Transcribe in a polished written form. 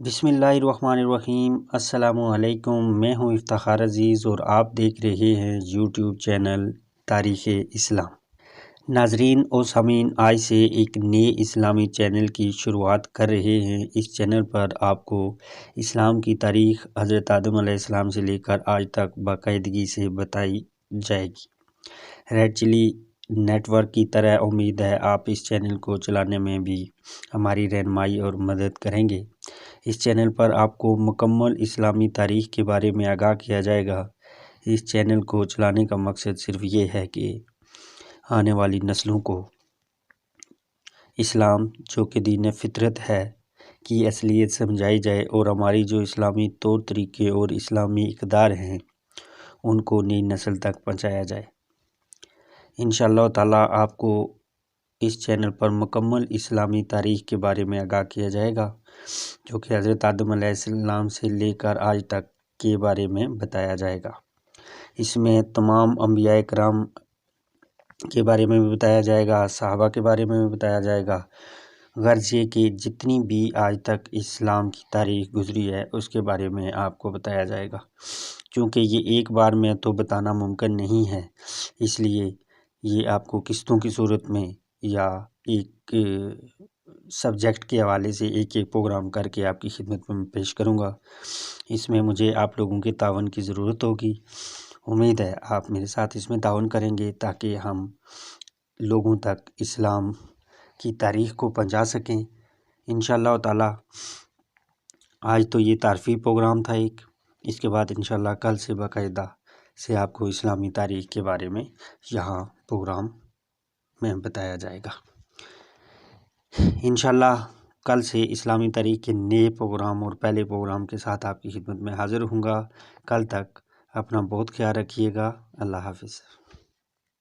بسم اللہ الرحمن الرحیم۔ السلام علیکم، میں ہوں افتخار عزیز اور آپ دیکھ رہے ہیں یوٹیوب چینل تاریخ اسلام۔ ناظرین و سامعین، آج سے ایک نئے اسلامی چینل کی شروعات کر رہے ہیں۔ اس چینل پر آپ کو اسلام کی تاریخ حضرت آدم علیہ السلام سے لے کر آج تک باقاعدگی سے بتائی جائے گی۔ ریڈ چلی نیٹ ورک کی طرح امید ہے آپ اس چینل کو چلانے میں بھی ہماری رہنمائی اور مدد کریں گے۔ اس چینل پر آپ کو مکمل اسلامی تاریخ کے بارے میں آگاہ کیا جائے گا۔ اس چینل کو چلانے کا مقصد صرف یہ ہے کہ آنے والی نسلوں کو اسلام جو کہ دین فطرت ہے کی اصلیت سمجھائی جائے اور ہماری جو اسلامی طور طریقے اور اسلامی اقدار ہیں ان کو نئی نسل تک پہنچایا جائے۔ انشاءاللہ تعالیٰ آپ کو اس چینل پر مکمل اسلامی تاریخ کے بارے میں آگاہ کیا جائے گا جو کہ حضرت آدم علیہ السلام سے لے کر آج تک کے بارے میں بتایا جائے گا۔ اس میں تمام انبیاء کرام کے بارے میں بھی بتایا جائے گا، صحابہ کے بارے میں بھی بتایا جائے گا، غرض یہ کہ جتنی بھی آج تک اسلام کی تاریخ گزری ہے اس کے بارے میں آپ کو بتایا جائے گا۔ کیونکہ یہ ایک بار میں تو بتانا ممکن نہیں ہے، اس لیے یہ آپ کو قسطوں کی صورت میں یا ایک سبجیکٹ کے حوالے سے ایک ایک پروگرام کر کے آپ کی خدمت میں پیش کروں گا۔ اس میں مجھے آپ لوگوں کے تعاون کی ضرورت ہوگی۔ امید ہے آپ میرے ساتھ اس میں تعاون کریں گے تاکہ ہم لوگوں تک اسلام کی تاریخ کو پہنچا سکیں۔ انشاءاللہ تعالی آج تو یہ تعارفی پروگرام تھا ایک، اس کے بعد انشاءاللہ کل سے باقاعدہ سے آپ کو اسلامی تاریخ کے بارے میں یہاں پروگرام میں بتایا جائے گا۔ انشاءاللہ کل سے اسلامی تاریخ کے نئے پروگرام اور پہلے پروگرام کے ساتھ آپ کی خدمت میں حاضر ہوں گا۔ کل تک اپنا بہت خیال رکھیے گا۔ اللہ حافظ۔